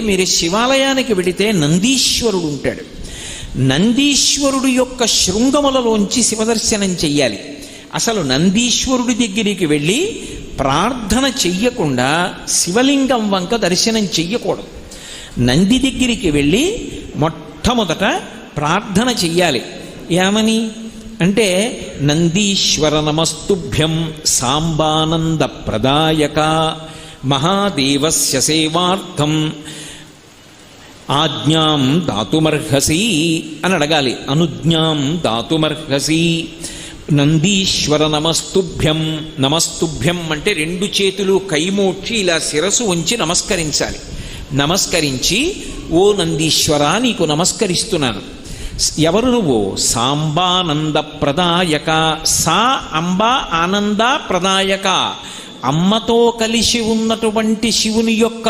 మీరు శివాలయానికి వెడితే నందీశ్వరుడు ఉంటాడు. నందీశ్వరుడు యొక్క శృంగములలోంచి శివదర్శనం చెయ్యాలి. అసలు నందీశ్వరుడి దగ్గరికి వెళ్ళి ప్రార్థన చెయ్యకుండా శివలింగం వంక దర్శనం చెయ్యకూడదు. నంది దగ్గరికి వెళ్ళి మొట్టమొదట ప్రార్థన చెయ్యాలి. ఏమని అంటే, నందీశ్వర నమస్తుభ్యం సాంబానంద ప్రదాయక మహాదేవస్య సేవార్థం ఆజ్ఞాం దాతుమర్హసి అని అడగాలి. అనుజ్ఞాం దాతుమర్హసి. నందీశ్వర నమస్తుభ్యం. నమస్తుభ్యం అంటే రెండు చేతులు కైమోడ్చి ఇలా శిరసు ఉంచి నమస్కరించాలి. నమస్కరించి, ఓ నందీశ్వర నీకు నమస్కరిస్తున్నాను. ఎవరు నువ్వు? సాంబానంద ప్రదాయక. సా అంబ ఆనంద ప్రదాయక. అమ్మతో కలిసి ఉన్నటువంటి శివుని యొక్క